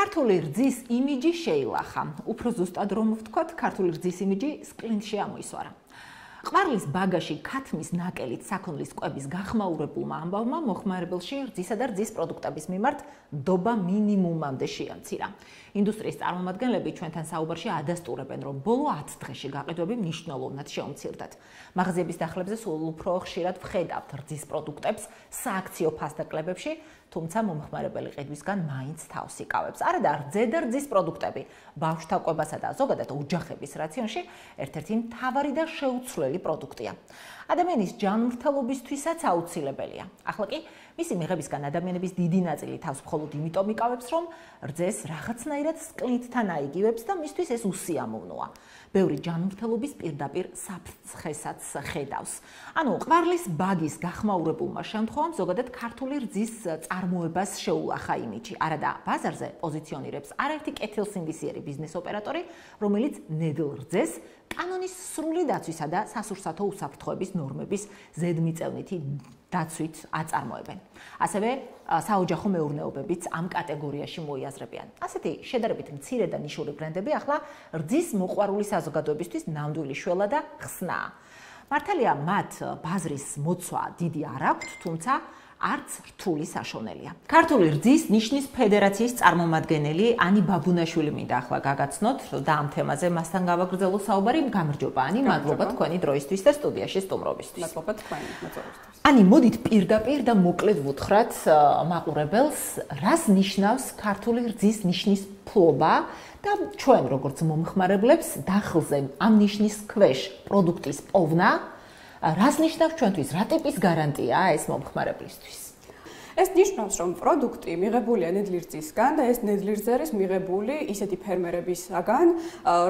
ქართული რძის იმიჯი შეილახა. უფრო ზუსტად რომ ვთქვათ, ქართული რძის იმიჯი სკლინთში ამოისვარა. ყვარლის ბაგაში ქათმის ნაკელით საქონლის კვების გახმაურებულმა ამბავმა მოხმარებელში რძისა და რძის პროდუქტების მიმართ ნდობა მინიმუმამდე შეამცირა. ინდუსტრიის წარმომადგენლები ჩვენთან საუბარში ადასტურებენ, რომ ბოლო 10 დღეში გაყიდვები მნიშვნელოვნად შეუმცირდათ. მაღაზიების დახლებზე სულ უფრო ხშირად ვხედავთ რძის პროდუქტებს სააქციო ფასდაკლებებში, თუმცა მომხმარებელი ყიდვისგან მაინც თავს იკავებს. არა და რძე და რძის პროდუქტები ბავშვთა კვებასა და ზოგადად ოჯახების რაციონში ერთ-ერთი მთავარი და შეუცვლელი პროდუქტია. ადამიანის ჯანმრთელობისთვისაც აუცილებელია. ახლა კი მისი მიღებისგან ადამიანების დიდი ნაწილი თავს მხოლოდ იმიტომ იკავებს, რომ რძეს რაღაცნაირად სკლინთთან აიგივებს და მისთვის ეს უსიამოვნოა. ბევრი ჯანმრთელობის პირდაპირ საფრთხესაც ხედავს. ანუ ყვარლის ბაგის გახმაურებულმა შემთხვევამ ზოგადად ქართული რძის წარმოებას შეულახა იმიჯი. არა და ბაზარზე პოზიციონირებს არაერთი კეთილსინდისიერი ბიზნეს ოპერატორი, რომელიც ნედლ რძეს კანონის სრული დაცვისა და სასურსათო უსაფრთხოების ნორმების ზედმიწევნითი დაცვით აწარმოებენ. ასევე საოჯახო მეურნეობებიც ამ კატეგორიაში მოიაზრებიან. ასეთი შედარებით მცირე და ნიშური ბრენდები ახლა რძის მოყვარული საზოგადოებისთვის ნამდვილი შველა და ხსნაა. მართალია მათ ბაზრის მოცვა დიდი არ აქვთ, თუმცა არც რთული საშონელია. ქართული რძის ნიშნის ფედერაციის წარმომადგენელი ანი ბაბუნაშვილი მინდა ახლა გაგაცნოთ და ამ თემაზე მასთან გავაგრძელო საუბარი. გამარჯობა ანი, მადლობა თქვენი დროისთვის და სტუდიაში სტუმრობისთვის. მადლობა თქვენი მოწვევისთვის. ანი, მოდით პირდაპირ და მოკლედ ვუთხრათ მაყურებელს, რას ნიშნავს ქართული რძის ნიშნის ფლობა და ჩვენ როგორც მომხმარებლებს დახლზე ამ ნიშნის ქვეშ პროდუქტის პოვნა რას ნიშნავს ჩვენთვის? რა ტიპის გარანტიაა ეს მომხმარებლისთვის? ეს ნიშნავს, რომ პროდუქტი მიღებულია ნედლი რძისგან და ეს ნედლი რძე არის მიღებული ისეთი ფერმერებისაგან,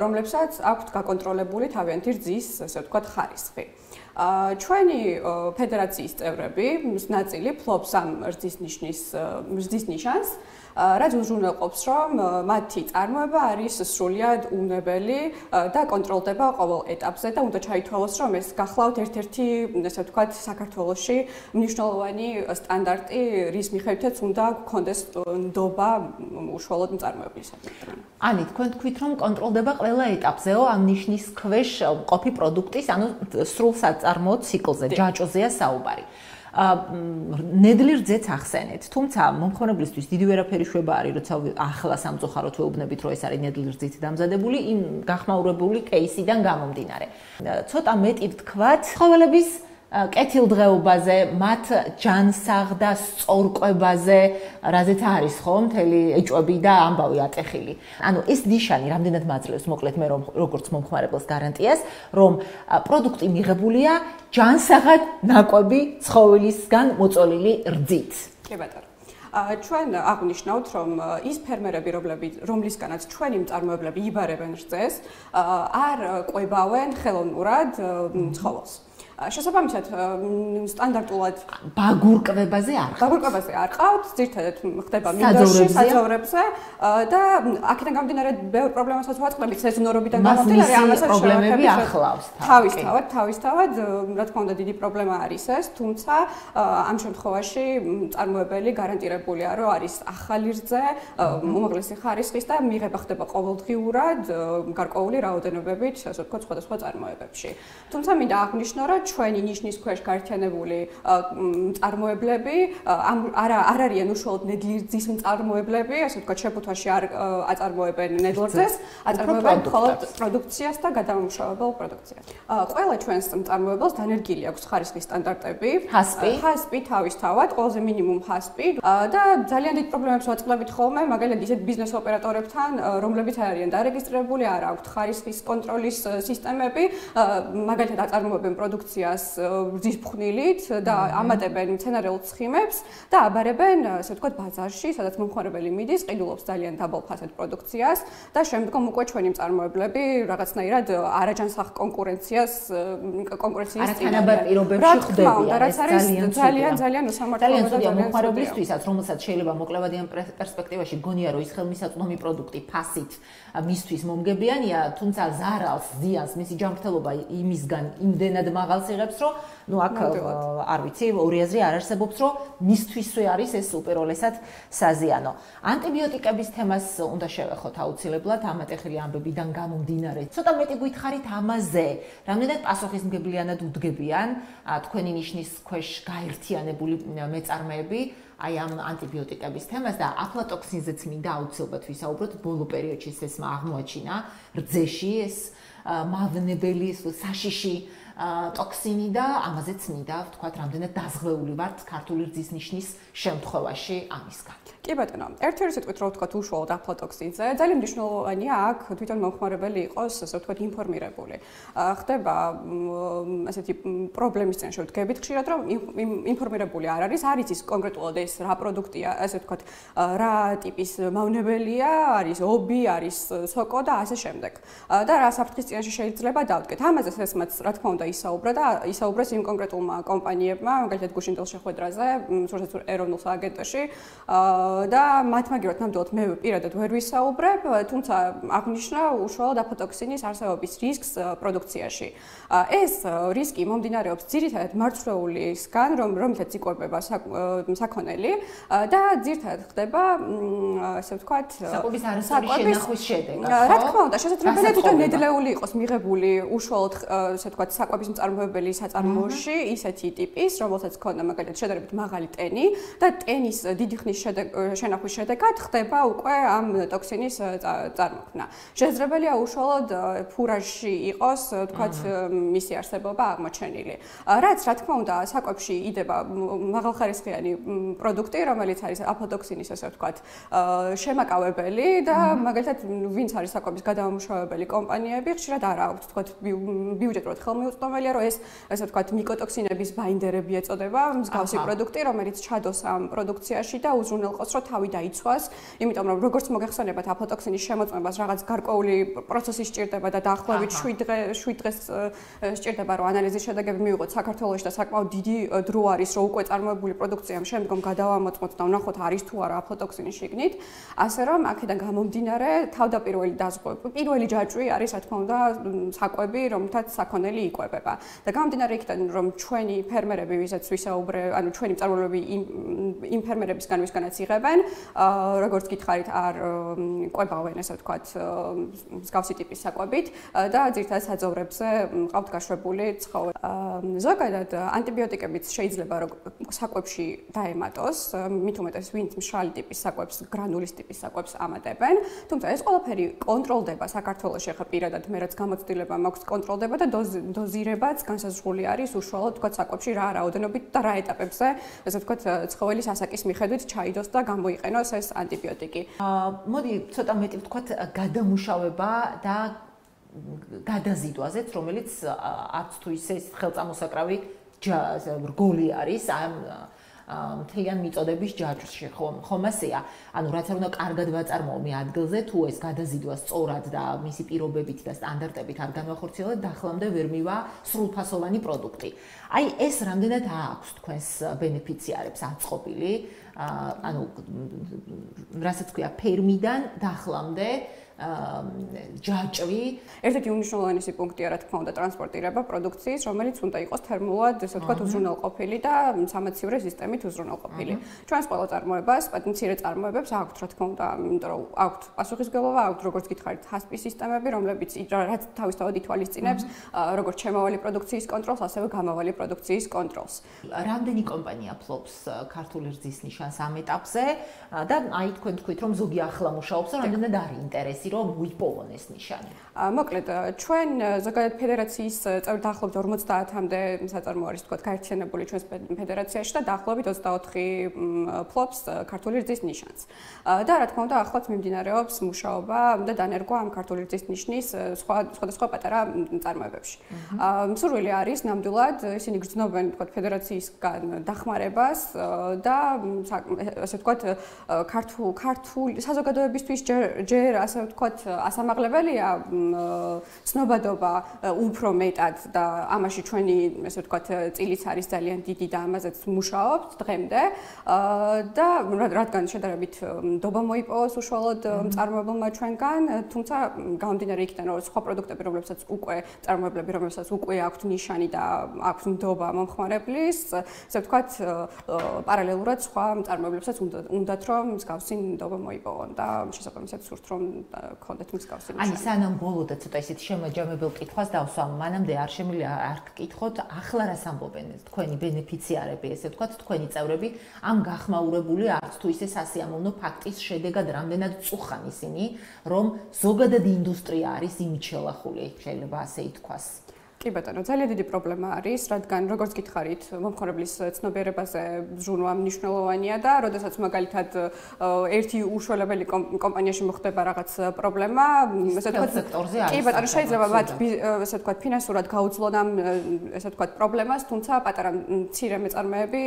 რომლებსაც აქვთ გაკონტროლებული თავიანთი რძის, ასე ვთქვათ, ხარისხი. ჩვენი ფედერაციის წევრები ნაწილი ფლობს ამ რძის ნიშანს, რაც უზრუნველყოფს, რომ მათი წარმოება არის სრულიად უნებელი და კონტროლდება ყოველ ეტაპზე და უნდა ჩაითვალოს, რომ ეს გახლავთ ერთ-ერთი, ასე ვთქვათ, საქართველოში მნიშვნელოვანი სტანდარტი, რის მიხედვითაც უნდა გქონდეს ნდობა უშუალოდ მწარმოებლისადმი. ანი, თქვენ თქვით, რომ კონტროლდება ყველა ეტაპზეო ამ ნიშნის ქვეშ მყოფი პროდუქტის, ანუ სრულ საწარმოო ციკლზე, ჯაჭვზეა საუბარი. ნედლი რძეც ახსენეთ, თუმცა მომხმარებლისთვის დიდი ვერაფერი შვება არის, როცა ახლა სამწუხაროდ ვეუბნებით, რომ ეს არის ნედლი რძით დამზადებული იმ გახმაურებული კეისიდან გამომდინარე. ცოტა მეტი ვთქვათ, ცხოველების კეთილდღეობაზე, მათ ჯანსაღ და სწორკვებაზე, რაზეც არის ხო მთელი ეჭვები და ამბავი ატეხილი. ანუ ეს ნიშანი რამდენად მაძლევს მოკლედ მე როგორც მომხმარებელს გარანტიას, რომ პროდუქტი მიღებულია ჯანსაღად ნაკვები ცხოველისგან მოწოლილი რძით. კი ბატონო. ჩვენ აღნიშნავთ, რომ ის ფერმერები, რომლისგანაც ჩვენი მწარმოებლები იბარებენ რძეს, არ კვებავენ ხელოვნურად ცხოველს. შესაბამისად, სტანდარტულად ბაგურკვებაზე არ ყავთ. ბაგურკვებაზე არ ყავთ, ძირითადად ხდება მინდორში, საძოვრებზე და აქედან გამომდინარე ბევრ პრობლემასაც ვაწყდებით სეზონურობიდან გამომდინარე, ამასაც პრობლემები ახლავს. თავისთავად, რა თქმა უნდა, დიდი პრობლემა არის ეს, თუმცა ამ შემთხვევაში მწარმოებელი გარანტირებულია, რომ არის ახალი რძე, უმაღლესი ხარისხის და მიღება ხდება ყოველდღიურად გარკვეული რაოდენობებით, ასე ვთქვათ, სხვადასხვა წარმოებებში. თუმცა მინდა აღვნიშნო, რომ ჩვენი ნიშნის ქვეშ გაერთიანებული მწარმოებლები არ არიან უშუალოდ ნედლი რძის მწარმოებლები, ასე ვთქვათ, შეფუთვაში არ აწარმოებენ ნედლ რძეს, აწარმოებენ მხოლოდ პროდუქციას და გადამამუშავებელ პროდუქციას. ყველა ჩვენს მწარმოებელს დანერგილი აქვს ხარისხის სტანდარტები, ჰასპი თავისთავად, ყველაზე მინიმუმ ჰასპი და ძალიან დიდ პრობლემებს ვაწყდებით ხოლმე, მაგალითად ისეთ ბიზნეს ოპერატორებთან, რომლებიც არ არიან დარეგისტრირებული, არ აქვთ ხარისხის კონტროლის სისტემები, მაგალითად აწარმოებენ პროდუქციას რძის ფხვნილით და ამატებენ მცენარეულ ცხიმებს და აბარებენ, ასე ვთქვათ, ბაზარში, სადაც მომხმარებელი მიდის, ყიდულობს ძალიან დაბალ ფასად პროდუქციას და შემდგომ უკვე ჩვენი მწარმოებლები რაღაცნაირად არაჯანსაღ კონკურენციის არათანაბარ პირობებში ხდებიან. ეს არის ძალიან უსამართლობა და ძალიან მომხმარებლისთვისაც, რომელსაც შეიძლება მოკლევადიან პერსპექტივაში გონია, რომ ის ხელმისაწვდომი პროდუქტი ფასით მისთვის მომგებიანია, თუმცა ზარალს, ზიანს მისი ჯანმრთელობა იმისგან იმდენად მაღალს იღებს, რომ ნუ აქ არ ვიცი, ორი აზრი არ არსებობს, რომ მისთვისვე არის ეს უპირველესად საზიანო. ანტიბიოტიკების თემას უნდა შევეხოთ აუცილებლად ამატეხილი ამბებიდან გამომდინარე. ცოტა მეტი გითხარით ამაზე, რამდენად პასუხისმგებლიანად უდგებიან თქვენი ნიშნის ქვეშ გაერთიანებული მეწარმეები აი ამ ანტიბიოტიკების თემას და აფლატოქსინზეც მინდა აუცილებლად ვისაუბროთ. ბოლო პერიოდში ეს აღმოაჩინა რძეში ეს მავნებელი საშიში ტოქსინი და ამაზეც მინდა ვთქვათ, რამდენად დაზღვეული ვართ ქართული რძის ნიშნის შემთხვევაში ამისგან. კი ბატონო, ერთ-ერთი სიტყვით რო ვთქვათ უშუალოდ აფლატოქსინზე, ძალიან მნიშვნელოვანია აქ თვითონ მომხმარებელი იყოს, ასე ვთქვათ, ინფორმირებული. ხდება ასეთი პრობლემის წინაშე ვდგებით ხშირად, რომ ინფორმირებული არ არის, არ იცის კონკრეტულად ეს რა პროდუქტია, ასე ვთქვათ, რა ტიპის მავნებელია, არის ობი, არის სოკო და ასე შემდეგ. და რა საფრთხის წინაშე შეიძლება დავდგეთ. ამაზე ესმაც რა თქმა უნდა ისაუბრეს იმ კონკრეტულმა კომპანიებმა, მაგალითად გუშინდელ შეხვედრაზე, სურსათ ეროვნულ სააგენტოში და მათ მაგივრად ნამდვილად მე პირადად ვერ ვისაუბრებ, თუმცა აღნიშნა უშუალოდ აფლატოქსინის არსებობის რისკს პროდუქციაში. ეს რისკი მომდინარეობს ძირითადად მარცვლეულისგან, რომლითაც იკვებება საქონელი და ძირითადად ხდება, ასე ვთქვათ, საკვების არასწორი შენახვის შედეგად. რა თქმა უნდა, შესაძლებელია თვითონ ნედლეული იყოს მიღებული უშუალოდ, ასე ვთქვათ, საკვების მწარმოებელი საწარმოოში ისეთი ტიპის, რომელსაც ქონდა მაგალითად შედარებით მაღალი ტენი და ტენის დიდი ხნის შენახვის შედეგად ხდება უკვე ამ ტოქსინის წარმოქმნა. შესაძლებელია უშუალოდ ფურაჟში იყოს, ვთქვათ, მისი არსებობა აღმოჩენილი. რაც რა თქმა უნდა, საკვებში იდება მაღალხარისხიანი პროდუქტი, რომელიც არის აფლატოქსინის, ასე ვთქვათ, შემაკავებელი და მაგალითად, ვინც არის საკვების გადამამუშავებელი კომპანიები, ხშირად არ აქვთ, ვთქვათ, ბიუჯეტურად ხელმიუწვდომელია, რომ ეს, ასე ვთქვათ, მიკოტოქსინების ბაინდერები ეწოდება, მსგავსი პროდუქტი, რომელიც ჩადოს ამ პროდუქციაში და უზრუნველყოს, რომ თავი დაიცვას, იმიტომ რომ როგორც მოგეხსენებათ, აფლატოქსინის შემოწმებას რაღაც გარკვეული პროცესი სჭირდება და დაახლოებით 7 დღეს სჭირდება, რომ ანალიზის შედეგები მივიღოთ საქართველოში და საკმაოდ დიდი დრო არის, რომ უკვე წარმოებული პროდუქციამ შემდგომ გადავამოწმოთ და ვნახოთ არის თუ არა აფლატოქსინი შიგნით, ასე რომ აქედან გამომდინარე თავდაპირველი დაზღვევები, პირველი ჯაჭვი არის, რა თქმა უნდა, საკვები, რომელთაც საქონელი იკვებება. და გამომდინარე იქიდან, რომ ჩვენი ფერმერები, ვისაც ვისაუბრე, ანუ ჩვენი მწარმოებლები იმ ფერმერებისგან, ვისგანაც იღებენ, როგორც გითხარით, არ კვებავენ, ასე ვთქვათ, მსგავსი ტიპის საკვებით და ძირითადად საძოვრებზე ყავთ გაშვებული ცხოველი. ზოგადად ანტიბიოტიკებიც შეიძლება საკვებში დაემატოს, მით უმეტეს ვინც მშრალი ტიპის საკვებს, გრანულის ტიპის საკვებს ამატებენ, თუმცა ეს ყველაფერი კონტროლდება საქართველოში, ახლა პირადად მე რაც გამოცდილება მაქვს კონტროლდება და დოზირებაც განსაზღვრული არის უშუალოდ თქვა საკვებში რა რაოდენობით და რა ეტაპებზე, ასე ვთქვათ, ცხოველის ასაკის მიხედვით ჩაიდოს და გამოიყენოს ეს ანტიბიოტიკი. მოდი ცოტა მეტი ვთქვათ გადამუშავება და გადაზიდვაზეც, რომელიც არც თუ ისე ხელწამოსაკრავი რგოლი არის ამ მთლიან მიწოდების ჯაჭვში, ხომ ასეა? ანუ რაც არ უნდა კარგად ვაწარმოო მე ადგილზე, თუ ეს გადაზიდვა სწორად და მისი პირობებით და სტანდარტებით არ განვახორციელებ, დახლამდე ვერ მივა სრულფასოვანი პროდუქტი. აი ეს რამდენად აქვს თქვენს ბენეფიციარებს აწყობილი, ანუ რასაც ქვია ფერმიდან დახლამდე ჯაჭვი. ერთ-ერთი უმნიშვნელოვანესი პუნქტია, რა თქმა უნდა, ტრანსპორტირება პროდუქციის, რომელიც უნდა იყოს თერმულად, ასე ვთქვათ, უზრუნველყოფილი და სამაცივრე სისტემით უზრუნველყოფილი. ჩვენს ყველა წარმოებას, მცირე წარმოებებს აქვთ, რა თქმა უნდა, იმიტომ რომ აქვთ პასუხისმგებლობა, აქვთ როგორც გითხარით, ჰასპის სისტემები, რომლებიც რაც თავისთავად ითვალისწინებს როგორც შემავალი პროდუქციის კონტროლს, ასევე გამავალი პროდუქციის კონტროლს. რამდენი კომპანია ფლობს ქართული რძის ნიშანს ამ ეტაპზე და აი თქვენ თქვით, რომ ზოგი ახლა მუშაობს, რამდენად არის ინტერესი რომ ვიპოვონ ეს ნიშანი. მოკლედ, ჩვენ ზოგადად ფედერაციის წევრ დაახლოებით 50-მდე საწარმო არის თქვა გაერთიანებული ჩვენს ფედერაციაში და დაახლოებით 24 ფლობს ქართული რძის ნიშანს. და რა თქმა უნდა, ახლაც მიმდინარეობს მუშაობა და დანერგვა ამ ქართული რძის ნიშნის სხვადასხვა პატარა წარმოებებში. მსურვილი არის ნამდვილად ისინი გრძნობენ თქვა ფედერაციისგან დახმარებას და ასე ვთქვათ ქართული საზოგადოებისთვის ჯერ ასე ვთქვათ ვთქვათ, ასამაღლებელია ცნობადობა უფრო მეტად და ამაში ჩვენი, ესე ვთქვათ, წილიც არის ძალიან დიდი და ამაზეც მუშაობთ დღემდე. და რადგან შედარებით ნდობა მოიპოვოს უშუალოდ მწარმოებელმა ჩვენგან, თუმცა გამომდინარე იქიდან, რომ სხვა პროდუქტები, რომლებსაც უკვე მწარმოებლები, რომლებსაც უკვე აქვთ ნიშანი და აქვთ ნდობა მომხმარებლის, ესე ვთქვათ, პარალელურად სხვა მწარმოებლებსაც უნდათ რომ მსგავსი ნდობა მოიპოვონ და შესაბამისად სურთ რომ გქონდეთ მსგავსი ნიშანი. აი, სანამ ბოლოდაც ცოტა ისეთი შემაჯამებელ კითხვას დავსვამ, მანამდე არ შემიძლია არ გკითხოთ, ახლა რას ამბობენ თქვენი ბენეფიციარები, ესე ვთქვათ, თქვენი წევრები ამ გახმაურებული არც თუ ისე სასიამოვნო ფაქტის შედეგად რამდენად წუხან ისინი, რომ ზოგადად ინდუსტრია არის იმით შელახული, შეიძლება ასე ითქვას. კი ბატონო, ძალიან დიდი პრობლემა არის, რადგან როგორც გითხარით, მომხმარებლის ცნობიერებაზე ზრუნვა მნიშვნელოვანია და როდესაც მაგალითად ერთი უშუალებელი კომპანიაში მოხდება რაღაც პრობლემა, ესე ვთქვათ, სექტორზე არის. კი ბატონო, შეიძლება მათ ესე ვთქვათ, ფინანსურად გაუძლონ ამ ესე ვთქვათ, პრობლემას, თუმცა პატარა მცირე მეწარმეები,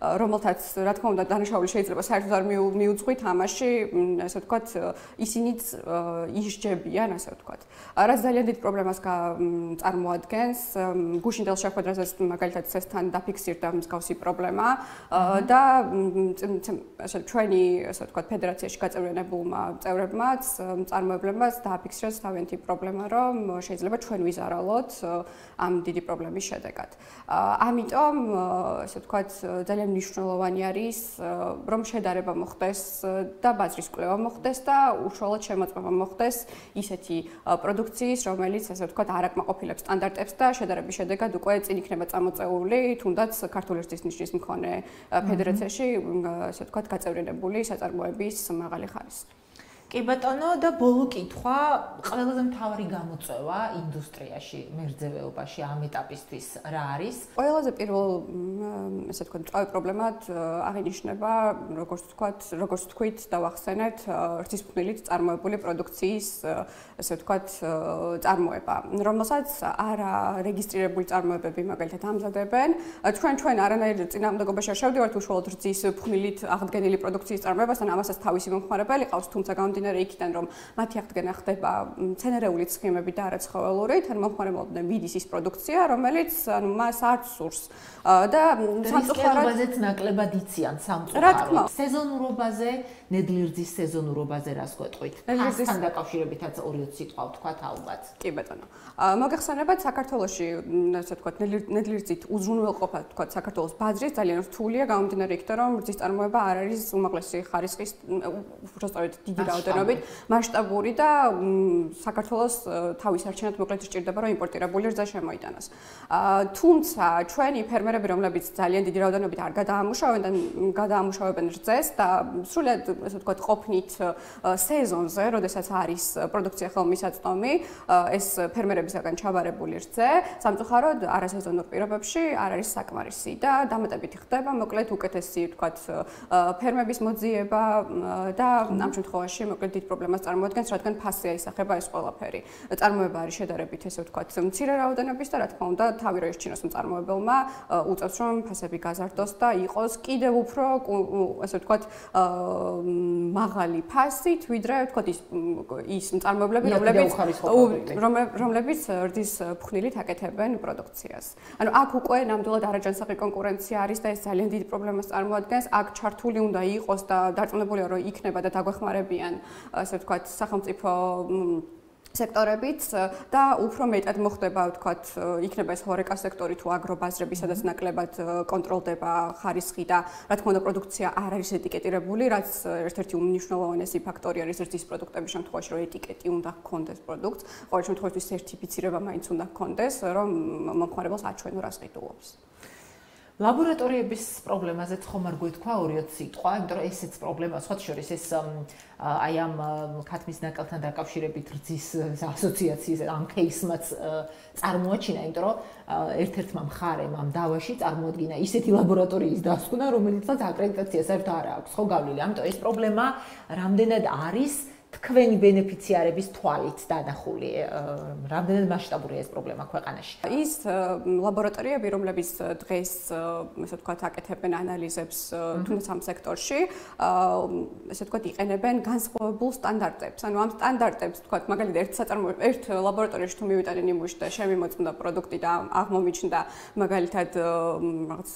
რომელთაც რა თქმა უნდა დანაშაული შეიძლება საერთოდ არ მიუძღვით ამაში, ესე ვთქვათ, ისინიც ისჯებიან, ასე ვთქვათ. რაც ძალიან დიდ პრობლემას წარმოადგენს გუშინდელ შეხვედრაზეც მაგალითად ცესთან დაფიქსირდა მსგავსი პრობლემა და ჩვენი ასე ვთქვათ ფედერაციაში გაწევრიანებულმა წევრებმაც მწარმოებლებმაც დააფიქსირეს თავიანთი პრობლემა, რომ შეიძლება ჩვენ ვიზარალოთ ამ დიდი პრობლემის შედეგად. ამიტომ ასე ვთქვათ ძალიან მნიშვნელოვანი არის რომ შედარება მოხდეს და ბაზრის კვლევა მოხდეს და უშუალოდ შემოწმება მოხდეს ისეთი პროდუქციის, რომელიც ასე ვთქვათ არ აკმაყოფილებს სტანდარტებს და შედარების შედეგად უკვე წინ იქნება წამოწეული თუნდაც ქართული ერთის ნიშნის მქონე ფედერაციაში ასე ვთქვათ გაწევრიანებული საწარმოების მაღალი ხარისხი. კი ბატონო და ბოლო კითხვა, ყველაზე მთავარი გამოწვევა ინდუსტრიაში, მერძევეობაში ამ ეტაპისთვის რა არის? ყველაზე პირველ ესე ვთქვათ, მწვავე პრობლემად აღინიშნება, როგორც თქვით, დავახსენეთ, ღვთისმხვილით წარმოებული პროდუქციის, ესე ვთქვათ, წარმოება, რომელსაც არა რეგისტრირებული წარმოებები მაგალითად ამზადებენ. ჩვენ არანაირ წინააღმდეგობაში არ შევდივართ უშუალოდ რძის ფხვნილით აღდგენილი პროდუქციის წარმოებასთან, ამასაც თავისი მომხმარებელი ყავს, თუმცა გამომდინარე იქიდან, რომ მათი აღდგენა ხდება მცენარეული ცხიმები და არა ცხოველური, თან მომხმარებელობდნენ მიდის ის პროდუქცია, რომელიც მას არც სურს. და სამწუხაროდაც ნაკლებად იციან სამწუხაროდ. სეზონურობაზე, ნედლი რძის სეზონურობაზე რას გვეტყვით? ასთან დაკავშირებითაც 2 სიტყვა ვთქვათ ალბათ. კი ბატონო. მოგეხსენებათ საქართველოში, ასე ვთქვათ, ნედლი რძით უზრუნველყოფა, ვთქვათ, საქართველოს ბაზრის ძალიან რთულია, გამომდინარე იქიდან, რომ რძის წარმოება არ არის უმაღლესი ხარისხის, უბრალოდ დიდი რაოდენობით მასშტაბური და საქართველოს თავის არჩენად მოკლედ სჭირდება, რომ იმპორტირებული რძა შემოიტანოს. თუმცა ჩვენი ფერმერები, რომლებიც ძალიან დიდი რაოდენობით არ გადაამუშავებენ რძეს და სრულად, ასე ვთქვათ, ყოფნით სეზონზე, როდესაც არის პროდუქცია ხელმისაწვდომი, ეს ფერმერებისგან ჩაბარებული რძე, სამწუხაროდ არასეზონურ პირობებში არ არის საკმარისი და დამატებითი ხდება, მოკლედ უკეთესი, ვთქვათ, ფერმების მოძიება და ამ შემთხვევაში მოკლედ დიდ პრობლემას წარმოადგენს, რადგან ფასზე აისახება ეს ყველაფერი. წარმოება არის შედარებით, ესე ვთქვათ, მცირე რაოდენობის და რა თქმა უნდა, თავი რო ისჩინოს მწარმოებელმა, უწევს რომ ფასები გაზარდოს და იყოს კიდევ უფრო, ესე ვთქვათ, მაღალი ფასით, ვიდრე ვთქვათ ის მწარმოებლები, რომლებიც რძის ფხვნილით აკეთებენ პროდუქციას. ანუ აქ უკვე ნამდვილად არაჯანსაღი კონკურენცია არის და ეს ძალიან დიდ პრობლემას წარმოადგენს. აქ ჩართული უნდა იყოს და დარწმუნებულია, რომ იქნება და დაგვეხმარებიან, ასე ვთქვათ, სახელმწიფო სექტორებიც და უფრო მეტად მოხდება, ვთქვათ, იქნება ეს ჰორეკა სექტორი თუ აგრობაზრები, სადაც ნაკლებად კონტროლდება ხარისხი და რა თქმა უნდა პროდუქცია არ არის ეტიკეტირებული, რაც ერთ-ერთი უმნიშვნელოვანესი ფაქტორი არის რძის პროდუქტების შემთხვევაში, რომ ეტიკეტი უნდა ჰქონდეს პროდუქტს, ყოველ შემთხვევაში სერტიფიცირება მაინც უნდა ჰქონდეს, რომ მომხმარებელს აჩვენო რას ყიდულობს. ლაბორატორიების პრობლემაზეც ხომ არ გვეთქვა 2 სიტყვა, იმიტომ რომ ესეც პრობლემა, სხვა შორის ეს აი ამ ქათმის ნაკელთან დაკავშირებით რძის ასოციაციის ამ кейსმაც წარმოაჩინა, იმიტომ რომ ერთ-ერთმა მხარემ ამ დავაში წარმოადგინა ისეთი ლაბორატორიის დასკვნა, რომელიცაც აკრედიტაცია საერთოდ არ აქვს, ხო გავლილი. ამიტომ ეს პრობლემა რამდენად არის თქვენი ბენეფიციარების თვალით დანახული, რამდენად მასშტაბურია ეს პრობლემა ქვეყანაში? ის ლაბორატორიები, რომლებიც დღეს, ესე ვთქვათ, აკეთებენ ანალიზებს თუნდაც ამ სექტორში, ესე ვთქვათ, იყენებენ განსხვავებულ სტანდარტებს. ანუ ამ სტანდარტებს, ვთქვათ, მაგალითად, ერთ ლაბორატორიაში თუ მივიტანე ნიმუში და შემიმოწმდა პროდუქტი და აღმომიჩნდა მაგალითად რაღაც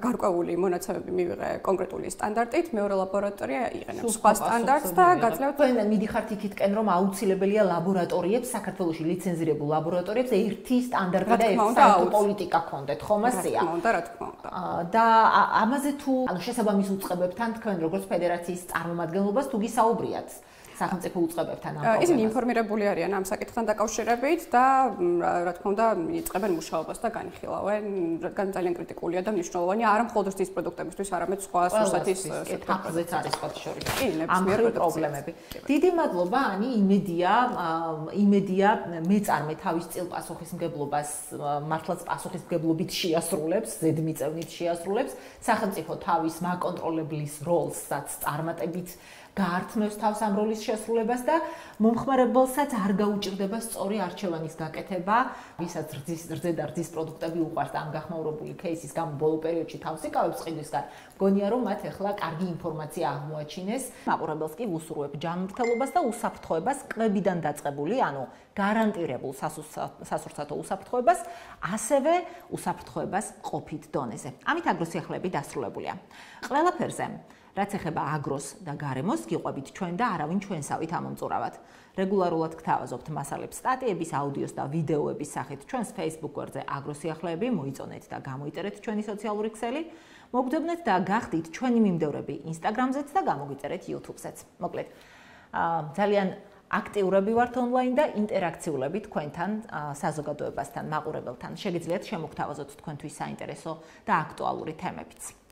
გარკვეული მონაცემები მივიღე კონკრეტული სტანდარტით, მეორე ლაბორატორია იყენებს სხვა სტანდარტს და გაძლევთ. თქვენ მიდიხართ იქითკენ, რომ აუცილებელია ლაბორატორიებს, საქართველოში ლიცენზირებულ ლაბორატორიებს ერთი სტანდარტი და ერთი პოლიტიკა ჰქონდეთ, ხომ ასეა? რა თქმა უნდა. და ამაზე თუ ანუ შესაბამის უწყებებთან თქვენ როგორც ფედერაციის წარმომადგენლობას თუ გისაუბრიათ სახელმწიფო უწყებებთან ამ პრობლემას? ისინი ინფორმირებული არიან ამ საკითხთან დაკავშირებით და რა თქმა უნდა იწყებენ მუშაობას და განიხილავენ, რადგან ძალიან კრიტიკულია და მნიშვნელოვანია არა მხოლოდ ის პროდუქტებისთვის, არამედ სხვა სურსათის სექტორებზეც არის სხვა შორის. ამ პრობლემები. დიდი მადლობა, ანი, იმედია მეწარმე თავის წილ პასუხისმგებლობას მართლაც პასუხისმგებლობით შეასრულებს, ზედმიწევნით შეასრულებს, სახელმწიფო თავის მაკონტროლებლის როლსაც წარმატებით გაართმევს თავს ამ როლის შესრულებას და მომხმარებელსაც არ გაუჭირდება სწორი არჩევანის გაკეთება, ვისაც რძის პროდუქტები უყვარს და ამ გახმაურებული кейსის გამო ბოლო პერიოდში თავს იკავებს ყიდვისგან. მგონია რომ მათ ახლა კარგი ინფორმაცია აღმოაჩინეს. მაყურებელს კი ვუსურვებ ჯანმრთელობას და უსაფრთხოებას კვებიდან დაწყებული, ანუ გარანტირებულ სასურსათო უსაფრთხოებას, ასევე უსაფრთხოებას ყოფით დონეზე. ამით აგროსიახლეები დასრულებულია. ყველაფერზე რაც ეხება აგროს და გარემოს, გიყვებით ჩვენ და არავინ ჩვენსავით ამომწურავად. რეგულარულად გთავაზობთ მასალებს სტატიების, აუდიოს და ვიდეოების სახით ჩვენს Facebook გვერდზე აგროსიახლეები, მოიწონეთ და გამოიწერეთ ჩვენი სოციალური ქსელი, მოგდებნეთ და გახდით ჩვენი მიმდევრები Instagram-ზეც და გამოგიწერეთ YouTube-ზეც. მოკლედ, ძალიან აქტიურები ვართ ონლაინ და ინტერაქციულები თქვენთან, საზოგადოებასთან, მაყურებელთან. შეგიძლიათ შემოგთავაზოთ თქვენთვის საინტერესო და აქტუალური თემებიც.